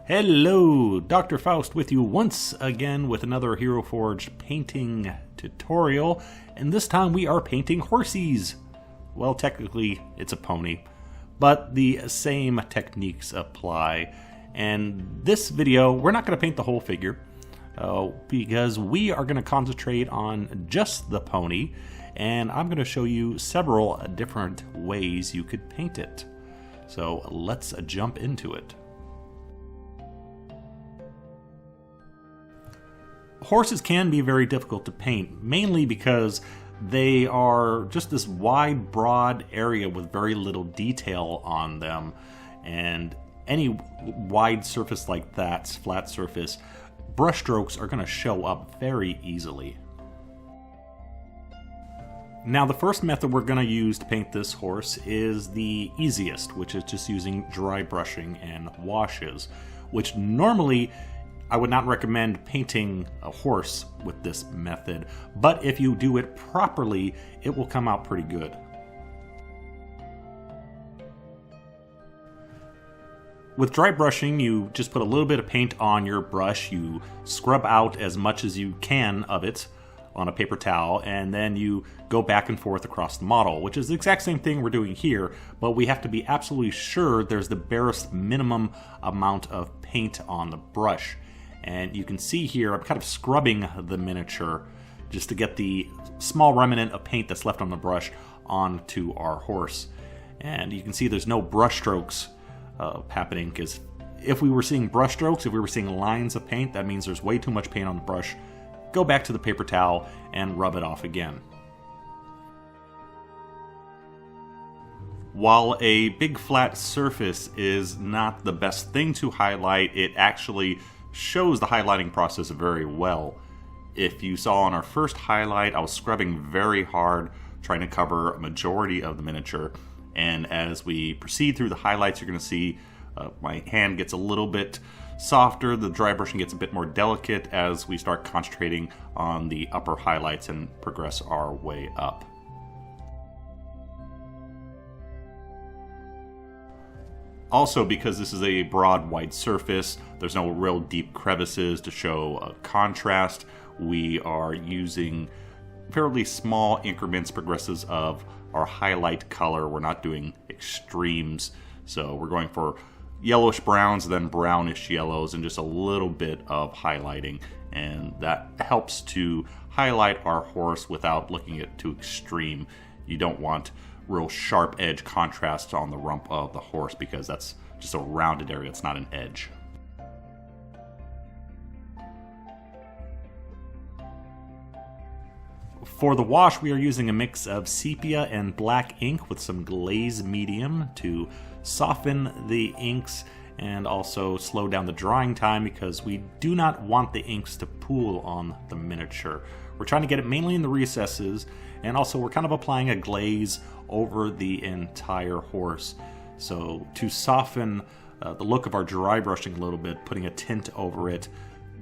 Hello, Dr. Faust with you once again with another Hero Forge painting tutorial, and this time we are painting horsies. Well, technically it's a pony, but the same techniques apply. And this video, we're not going to paint the whole figure, because we are going to concentrate on just the pony, and I'm going to show you several different ways you could paint it. So let's jump into it. Horses can be very difficult to paint, mainly because they are just this wide, broad area with very little detail on them. And any wide surface like that, flat surface, brush strokes are going to show up very easily. Now, the first method we're going to use to paint this horse is the easiest, which is just using dry brushing and washes, which normally I would not recommend painting a horse with this method, but if you do it properly, it will come out pretty good. With dry brushing, you just put a little bit of paint on your brush, you scrub out as much as you can of it on a paper towel, and then you go back and forth across the model, which is the exact same thing we're doing here, but we have to be absolutely sure there's the barest minimum amount of paint on the brush. And you can see here, I'm kind of scrubbing the miniature just to get the small remnant of paint that's left on the brush onto our horse. And you can see there's no brush strokes happening, because if we were seeing brush strokes, if we were seeing lines of paint, that means there's way too much paint on the brush. Go back to the paper towel and rub it off again. While a big flat surface is not the best thing to highlight, it actually shows the highlighting process very well. If you saw on our first highlight, I was scrubbing very hard, trying to cover a majority of the miniature. And as we proceed through the highlights, you're going to see my hand gets a little bit softer, the dry brushing gets a bit more delicate as we start concentrating on the upper highlights and progress our way up. Also, because this is a broad, wide surface, there's no real deep crevices to show a contrast. We are using fairly small increments, progressives of our highlight color. We're not doing extremes, so we're going for yellowish browns, then brownish yellows, and just a little bit of highlighting. And that helps to highlight our horse without looking at too extreme. You don't want real sharp edge contrast on the rump of the horse, because that's just a rounded area, it's not an edge. For the wash, we are using a mix of sepia and black ink with some glaze medium to soften the inks and also slow down the drying time, because we do not want the inks to pool on the miniature. We're trying to get it mainly in the recesses, and also we're kind of applying a glaze over the entire horse. So to soften the look of our dry brushing a little bit, putting a tint over it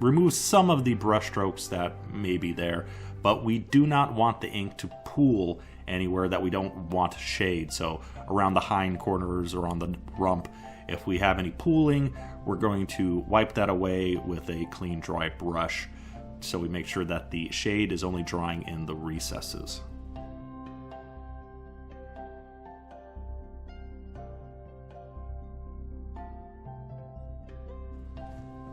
removes some of the brush strokes that may be there, but we do not want the ink to pool anywhere that we don't want shade. So around the hind corners or on the rump, if we have any pooling, we're going to wipe that away with a clean dry brush, so we make sure that the shade is only drying in the recesses.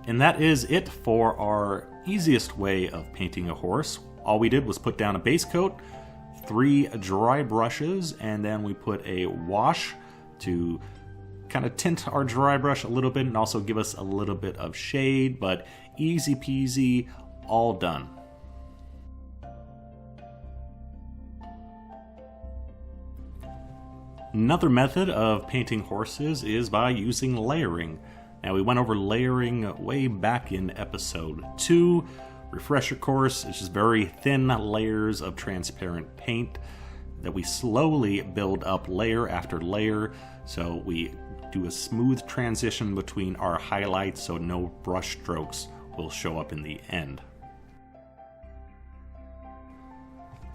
And that is it for our easiest way of painting a horse. All we did was put down a base coat, 3 dry brushes, and then we put a wash to kind of tint our dry brush a little bit and also give us a little bit of shade, but easy peasy, all done. Another method of painting horses is by using layering. Now, we went over layering way back in episode 2. Refresher course, it's just very thin layers of transparent paint that we slowly build up layer after layer, so we do a smooth transition between our highlights so no brush strokes will show up in the end.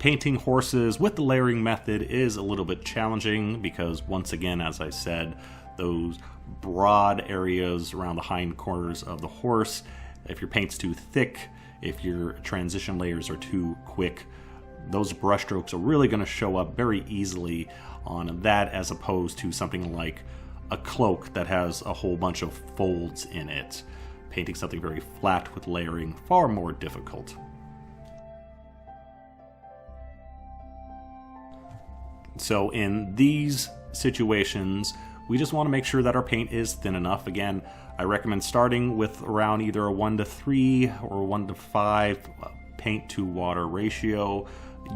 Painting horses with the layering method is a little bit challenging because, once again, as I said, those broad areas around the hind corners of the horse, if your paint's too thick, if your transition layers are too quick, those brush strokes are really going to show up very easily on that, as opposed to something like a cloak that has a whole bunch of folds in it. Painting something very flat with layering, far more difficult. So in these situations, we just want to make sure that our paint is thin enough. Again, I recommend starting with around either a 1:3 or 1:5 paint to water ratio.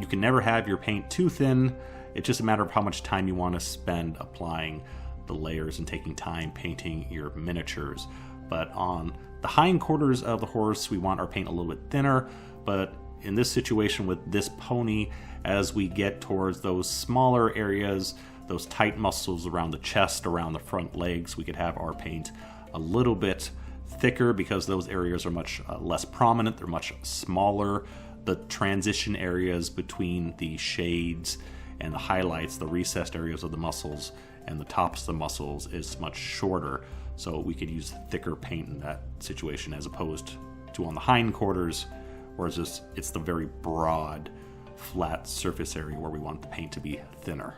You can never have your paint too thin. It's just a matter of how much time you want to spend applying the layers and taking time painting your miniatures. But on the hindquarters of the horse, we want our paint a little bit thinner. But in this situation with this pony, as we get towards those smaller areas, those tight muscles around the chest, around the front legs, we could have our paint a little bit thicker because those areas are much less prominent. They're much smaller. The transition areas between the shades and the highlights, the recessed areas of the muscles and the tops of the muscles, is much shorter. So we could use thicker paint in that situation as opposed to on the hindquarters, whereas it's the very broad, flat surface area where we want the paint to be thinner.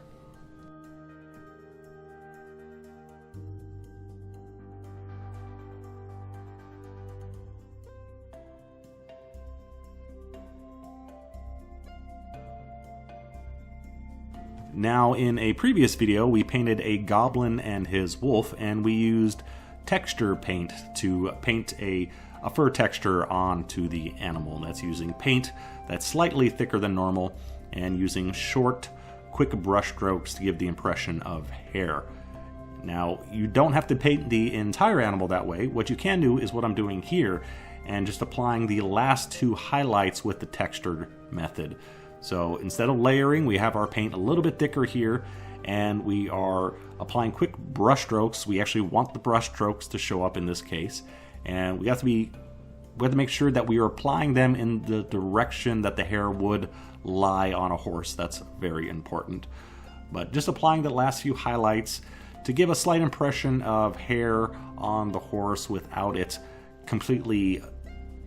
Now, in a previous video, we painted a goblin and his wolf, and we used texture paint to paint a fur texture onto the animal. That's using paint that's slightly thicker than normal and using short, quick brush strokes to give the impression of hair. Now, you don't have to paint the entire animal that way. What you can do is what I'm doing here, and just applying the last two highlights with the textured method. So instead of layering, we have our paint a little bit thicker here, and we are applying quick brush strokes. We actually want the brush strokes to show up in this case, and we have to make sure that we are applying them in the direction that the hair would lie on a horse. That's very important. But just applying the last few highlights to give a slight impression of hair on the horse without it completely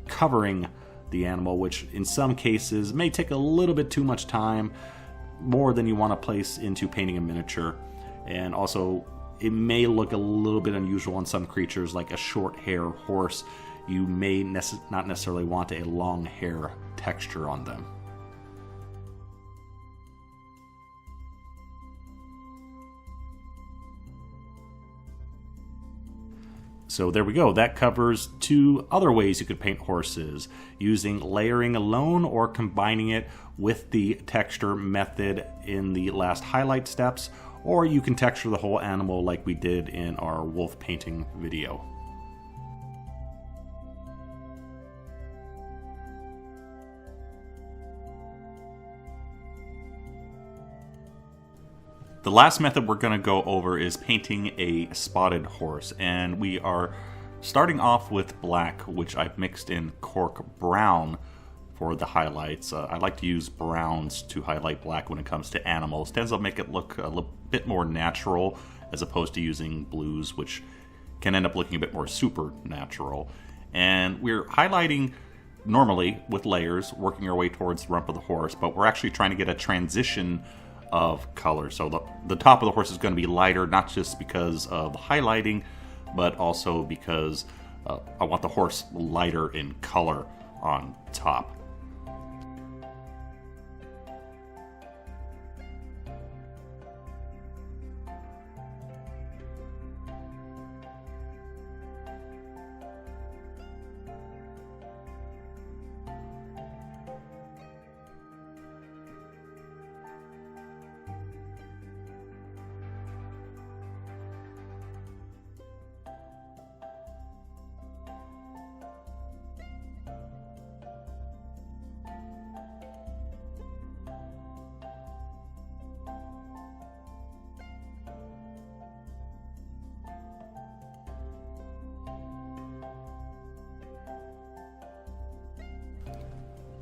covering the animal, which in some cases may take a little bit too much time, more than you want to place into painting a miniature. And also, it may look a little bit unusual on some creatures, like a short hair horse. You may not necessarily want a long hair texture on them. So there we go. That covers two other ways you could paint horses, using layering alone or combining it with the texture method in the last highlight steps, or you can texture the whole animal like we did in our wolf painting video. The last method we're going to go over is painting a spotted horse, and we are starting off with black, which I've mixed in cork brown for the highlights. I like to use browns to highlight black when it comes to animals. It tends to make it look a little bit more natural as opposed to using blues, which can end up looking a bit more supernatural. And we're highlighting normally with layers, working our way towards the rump of the horse, but we're actually trying to get a transition of color. So the top of the horse is going to be lighter, not just because of the highlighting, but also because I want the horse lighter in color on top.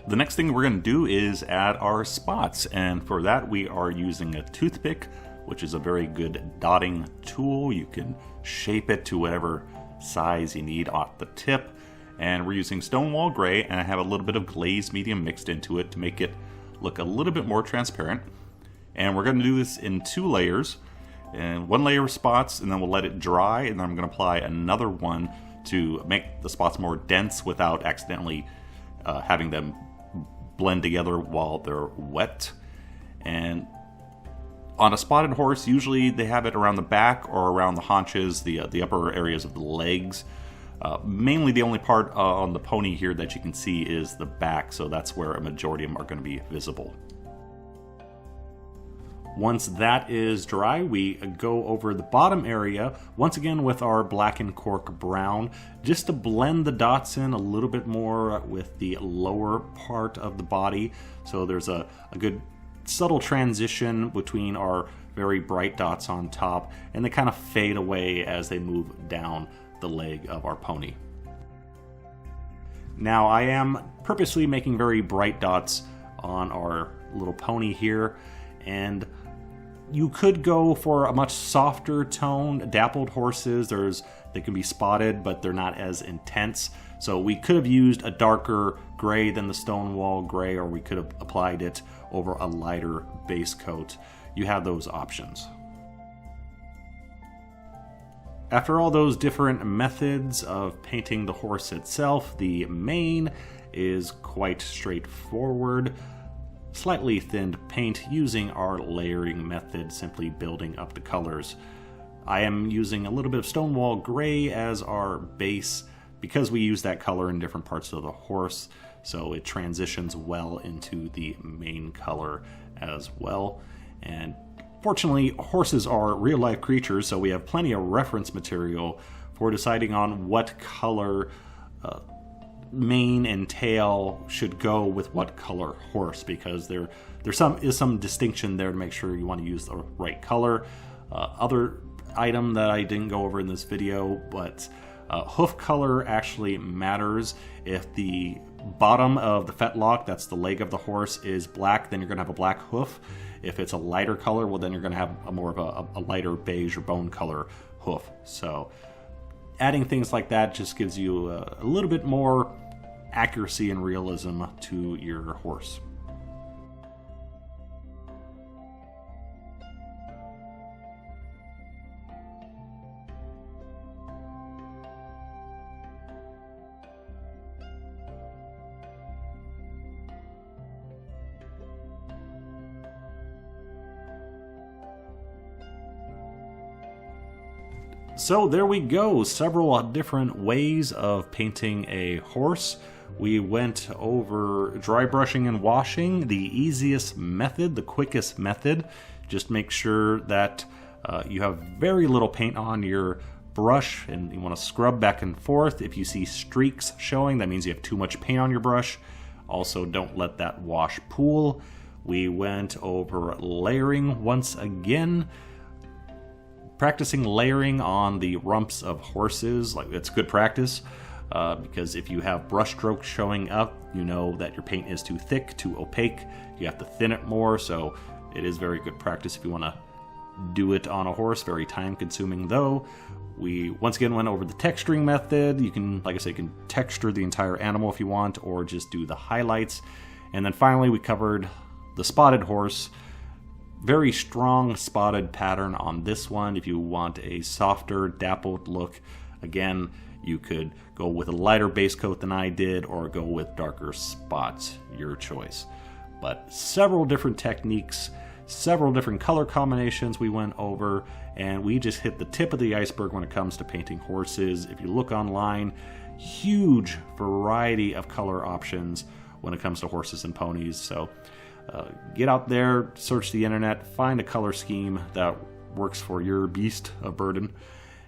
The next thing we're going to do is add our spots, and for that we are using a toothpick, which is a very good dotting tool. You can shape it to whatever size you need off the tip, and we're using Stonewall Gray, and I have a little bit of glazed medium mixed into it to make it look a little bit more transparent. And we're going to do this in 2 layers, and 1 layer of spots, and then we'll let it dry, and then I'm going to apply another one to make the spots more dense without accidentally having them blend together while they're wet. And on a spotted horse, usually they have it around the back or around the haunches, the upper areas of the legs. Mainly the only part on the pony here that you can see is the back, so that's where a majority of them are going to be visible. Once that is dry, we go over the bottom area, once again with our black and cork brown, just to blend the dots in a little bit more with the lower part of the body. So there's a good subtle transition between our very bright dots on top, and they kind of fade away as they move down the leg of our pony. Now I am purposely making very bright dots on our little pony here, and you could go for a much softer tone. Dappled horses, they can be spotted, but they're not as intense. So we could have used a darker gray than the Stonewall Gray, or we could have applied it over a lighter base coat. You have those options. After all those different methods of painting the horse itself, the mane is quite straightforward. Slightly thinned paint using our layering method, simply building up the colors. I am using a little bit of Stonewall Gray as our base because we use that color in different parts of the horse, so it transitions well into the main color as well. And fortunately, horses are real-life creatures, so we have plenty of reference material for deciding on what color mane and tail should go with what color horse, because there is some distinction there to make sure you want to use the right color. Other item that I didn't go over in this video, but hoof color actually matters. If the bottom of the fetlock, that's the leg of the horse, is black, then you're going to have a black hoof. If it's a lighter color, well, then you're going to have a more of a lighter beige or bone color hoof. So adding things like that just gives you a little bit more accuracy and realism to your horse. So there we go, several different ways of painting a horse. We went over dry brushing and washing, the easiest method, the quickest method. Just make sure that you have very little paint on your brush, and you want to scrub back and forth. If you see streaks showing, that means you have too much paint on your brush. Also, don't let that wash pool. We went over layering once again. Practicing layering on the rumps of horses, it's good practice, because if you have brush strokes showing up, you know that your paint is too thick, too opaque. You have to thin it more, so it is very good practice if you want to do it on a horse. Very time consuming though. We once again went over the texturing method. You can, like I say, you can texture the entire animal if you want, or just do the highlights. And then finally we covered the spotted horse. Very strong spotted pattern on this one. If you want a softer dappled look, again, you could go with a lighter base coat than I did, or go with darker spots, your choice. But several different techniques, several different color combinations we went over, and we just hit the tip of the iceberg when it comes to painting horses. If you look online, huge variety of color options when it comes to horses and ponies. So get out there, search the internet, find a color scheme that works for your beast of burden,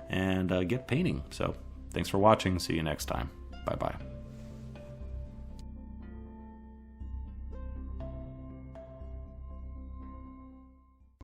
and get painting. So thanks for watching. See you next time. Bye-bye.